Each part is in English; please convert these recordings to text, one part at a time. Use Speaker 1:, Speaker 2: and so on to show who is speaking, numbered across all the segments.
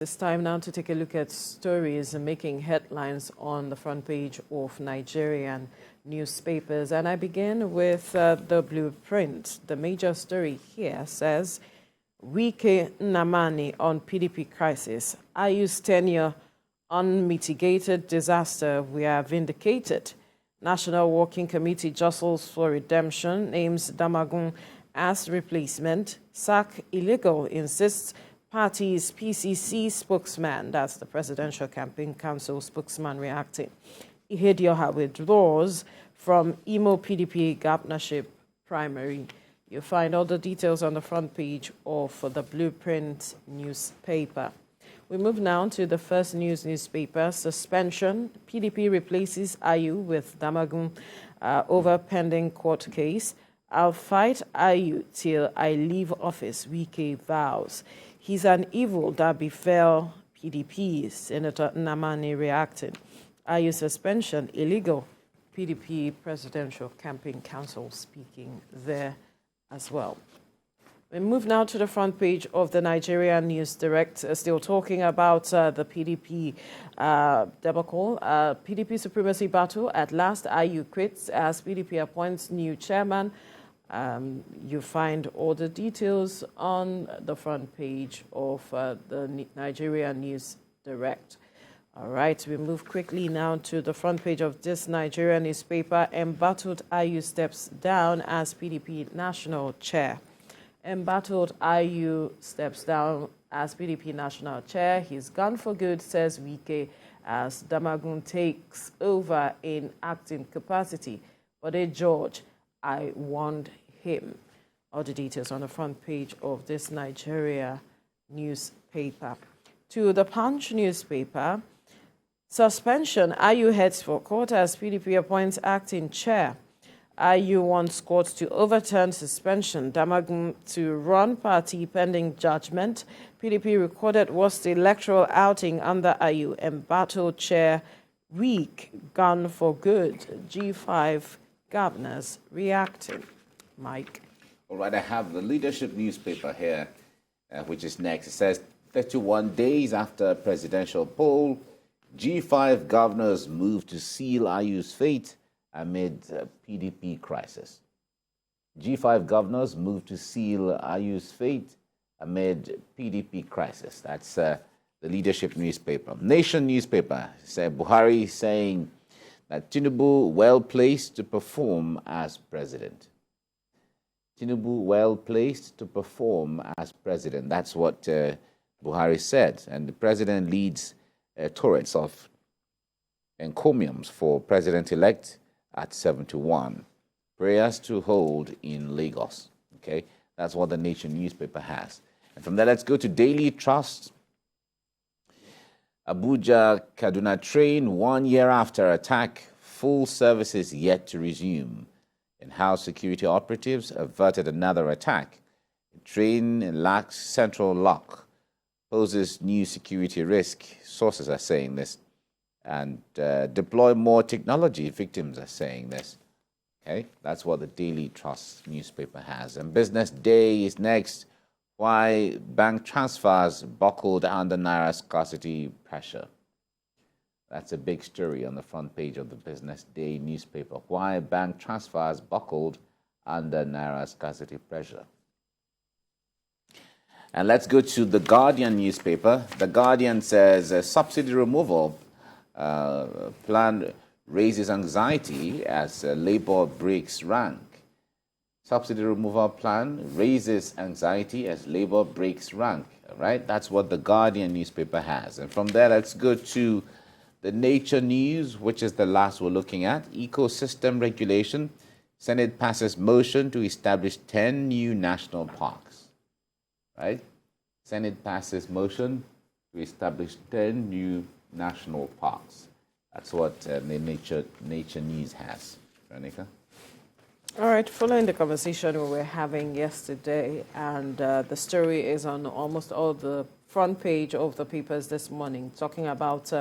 Speaker 1: It's time now to take a look at stories making headlines on the front page of Nigerian newspapers. And I begin with the Blueprint. The major story here says, Wike Nnamani on PDP crisis. Ayu's tenure unmitigated disaster. We are vindicated. National Working Committee jostles for redemption, names Damagum as replacement. Sack illegal, insists party's PCC spokesman, that's the Presidential Campaign Council spokesman, reacting. Iyorchia withdraws from Imo PDP governorship primary. You'll find all the details on the front page of the Blueprint newspaper. We move now to the First News newspaper. Suspension. PDP replaces Ayu with Damagum over pending court case. I'll fight Ayu till I leave office, Wike vows. He's an evil that befell PDP, Senator Nnamani reacting. Ayu suspension illegal, PDP Presidential Campaign Council speaking there as well. We move now to the front page of the Nigerian News Direct, still talking about the PDP debacle. PDP supremacy battle. At last, Ayu quits as PDP appoints new chairman. You find all the details on the front page of the Nigerian News Direct. All right, we move quickly now to the front page of this Nigerian newspaper. Embattled Ayu steps down as PDP national chair. Embattled Ayu steps down as PDP national chair. He's gone for good, says Wike, as Damagum takes over in acting capacity. But George, I warned him. All the details on the front page of this Nigeria newspaper. To the Punch newspaper, suspension. Ayu heads for court as PDP appoints acting chair. Ayu wants court to overturn suspension. Damagum to run party pending judgment. PDP recorded worst electoral outing under Ayu. Embattled chair weak, gone for good. G5 governors reacting. Mike.
Speaker 2: All right, I have the Leadership newspaper here, which is next. It says 31 days after presidential poll, G5 governors move to seal Ayu's fate amid PDP crisis. G5 governors move to seal Ayu's fate amid PDP crisis. That's the Leadership newspaper. Nation newspaper said Buhari saying that Tinubu well placed to perform as president. Tinubu well placed to perform as president. That's what Buhari said. And the president leads torrents of encomiums for president-elect at 71. Prayers to hold in Lagos. Okay, that's what the Nation newspaper has. And from there, let's go to Daily Trust. Abuja Kaduna train 1 year after attack, full services yet to resume. And how security operatives averted another attack. The train lacks central lock, poses new security risk. Sources are saying this. And deploy more technology. Victims are saying this. Okay, that's what the Daily Trust newspaper has. And Business Day is next. Why bank transfers buckled under Naira scarcity pressure. That's a big story on the front page of the Business Day newspaper. Why bank transfers buckled under Naira scarcity pressure. And let's go to the Guardian newspaper. The Guardian says subsidy removal plan raises anxiety as Labour breaks rank. Subsidy removal plan raises anxiety as Labour breaks rank. All right, that's what the Guardian newspaper has. And from there, let's go to the Nature News, which is the last we're looking at. Ecosystem regulation. Senate passes motion to establish 10 new national parks. Right? Senate passes motion to establish 10 new national parks. That's what the Nature News has. Ranika?
Speaker 1: All right, following the conversation we were having yesterday, and the story is on almost all the front page of the papers this morning, talking about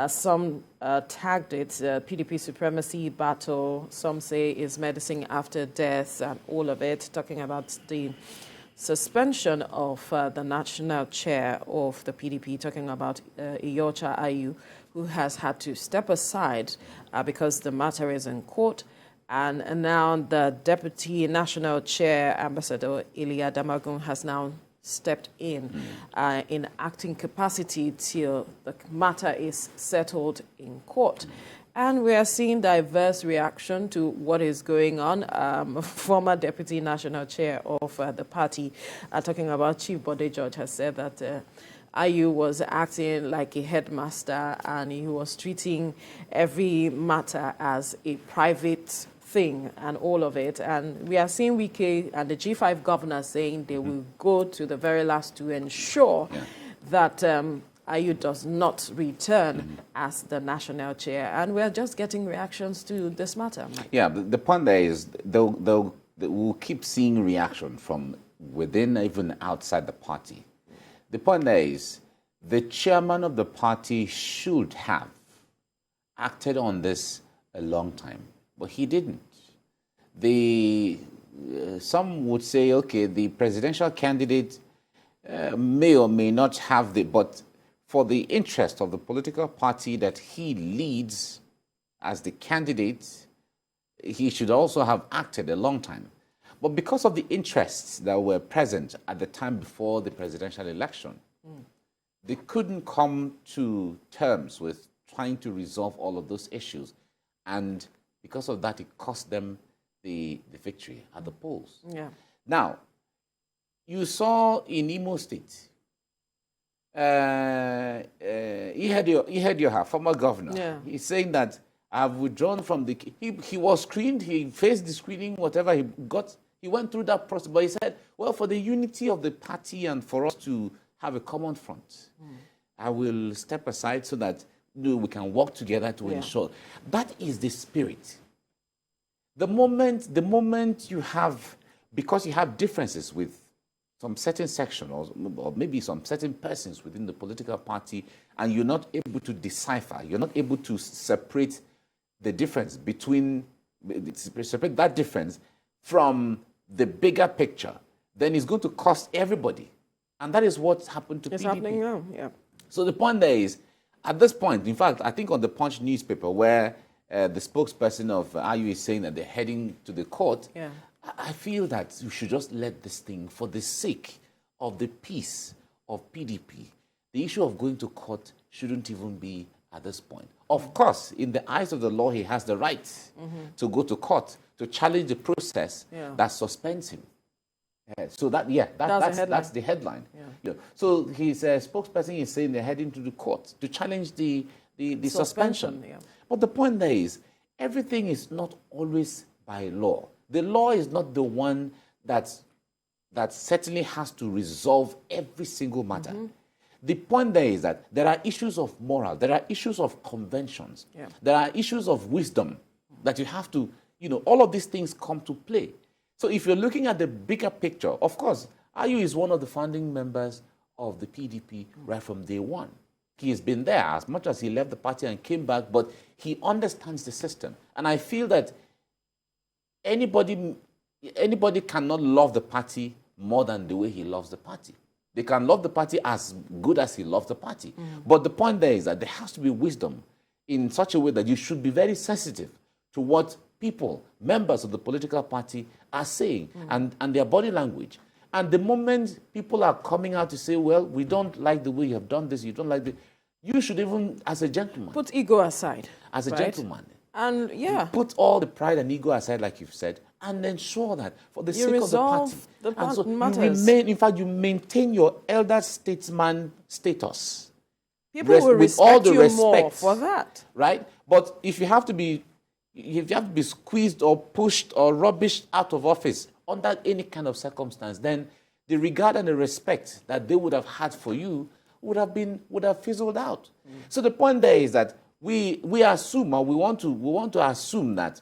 Speaker 1: some tagged it PDP supremacy battle. Some say is medicine after death, and all of it, talking about the suspension of the national chair of the PDP, talking about Iyorchia Ayu, who has had to step aside because the matter is in court. And now the deputy national chair, Ambassador Umar Damagum, has now stepped in acting capacity till the matter is settled in court. And we are seeing diverse reaction to what is going on. Former deputy national chair of the party, talking about Chief Bode George, has said that Ayu was acting like a headmaster and he was treating every matter as a private thing and all of it. And we are seeing Wike and the G5 governors saying they will go to the very last to ensure that Ayu does not return as the national chair. And we're just getting reactions to this matter.
Speaker 2: Yeah, the point there is we'll keep seeing reaction from within, even outside the party. The point there is the chairman of the party should have acted on this a long time, but he didn't. Some would say, okay, the presidential candidate may or may not have but for the interest of the political party that he leads as the candidate, he should also have acted a long time. But because of the interests that were present at the time before the presidential election, they couldn't come to terms with trying to resolve all of those issues. And because of that, it cost them the victory at the polls.
Speaker 1: Yeah.
Speaker 2: Now, you saw in Imo State, Iyorchia, former governor, he's saying that I've withdrawn from the... He was screened, he faced the screening, whatever he got. He went through that process, but he said, well, for the unity of the party and for us to have a common front, I will step aside so that we can work together to ensure. That is the spirit. The moment you have, because you have differences with some certain section or maybe some certain persons within the political party, and you're not able to decipher, you're not able to separate the difference separate that difference from the bigger picture, then it's going to cost everybody. And that is what's happened to PDP.
Speaker 1: It's happening now,
Speaker 2: So the point there is, at this point, in fact, I think on the Punch newspaper where the spokesperson of Ayu is saying that they're heading to the court, I feel that we should just let this thing, for the sake of the peace of PDP, the issue of going to court shouldn't even be at this point. Of course, in the eyes of the law, he has the right to go to court to challenge the process that suspends him. So that's the headline. So his spokesperson is saying they're heading to the court to challenge the suspension. But the point there is, everything is not always by law. The law is not the one that certainly has to resolve every single matter. The point there is that there are issues of moral, there are issues of conventions, there are issues of wisdom that you have to, all of these things come to play. So if you're looking at the bigger picture, of course, Ayu is one of the founding members of the PDP right from day one. He has been there as much as he left the party and came back, but he understands the system. And I feel that anybody cannot love the party more than the way he loves the party. They can love the party as good as he loves the party. But the point there is that there has to be wisdom in such a way that you should be very sensitive to what people, members of the political party, are saying and their body language. And the moment people are coming out to say, well, we don't like the way you have done this, you don't like the... You should even, as a gentleman...
Speaker 1: Put ego aside.
Speaker 2: As a gentleman.
Speaker 1: And,
Speaker 2: put all the pride and ego aside, like you've said, and ensure that for the sake of the party... You maintain your elder statesman status.
Speaker 1: People will respect you more for that.
Speaker 2: Right? But if you have to be squeezed or pushed or rubbished out of office under any kind of circumstance, then the regard and the respect that they would have had for you would have fizzled out. So the point there is that we assume, or we want to assume that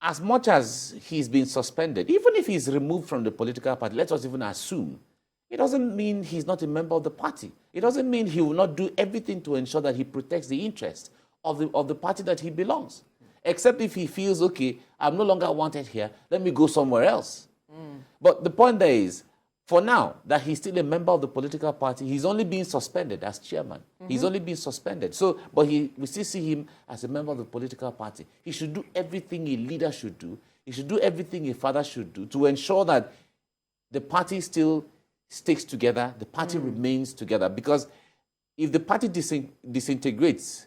Speaker 2: as much as he's been suspended, even if he's removed from the political party, let us even assume, it doesn't mean he's not a member of the party. It doesn't mean he will not do everything to ensure that he protects the interests of the party that he belongs. Except if he feels, okay, I'm no longer wanted here, let me go somewhere else. But the point there is, for now, that he's still a member of the political party. He's only being suspended as chairman. He's only being suspended. So, but we still see him as a member of the political party. He should do everything a leader should do. He should do everything a father should do to ensure that the party still sticks together, the party remains together. Because if the party disintegrates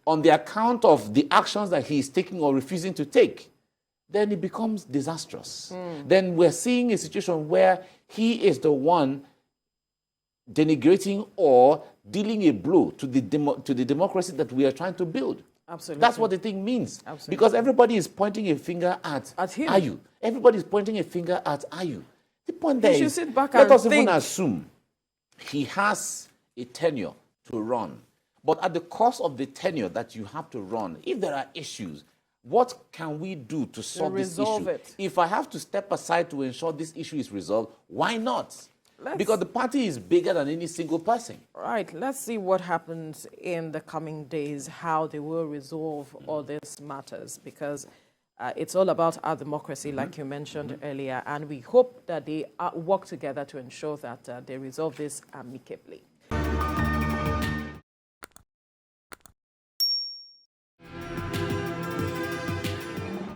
Speaker 2: on the account of the actions that he is taking or refusing to take, then it becomes disastrous. Then we're seeing a situation where he is the one denigrating or dealing a blow to the democracy that we are trying to build.
Speaker 1: Absolutely.
Speaker 2: That's what the thing means.
Speaker 1: Absolutely.
Speaker 2: Because everybody is pointing a finger at
Speaker 1: him.
Speaker 2: Ayu. Everybody is pointing a finger at Ayu. The point there
Speaker 1: should
Speaker 2: is,
Speaker 1: sit back
Speaker 2: let
Speaker 1: and
Speaker 2: us
Speaker 1: think.
Speaker 2: even assume he has a tenure to run. But at the course of the tenure that you have to run, if there are issues, what can we do to solve this issue? If I have to step aside to ensure this issue is resolved, why not? Because the party is bigger than any single person.
Speaker 1: Right. Let's see what happens in the coming days, how they will resolve all these matters, because it's all about our democracy, like you mentioned earlier, and we hope that they work together to ensure that they resolve this amicably.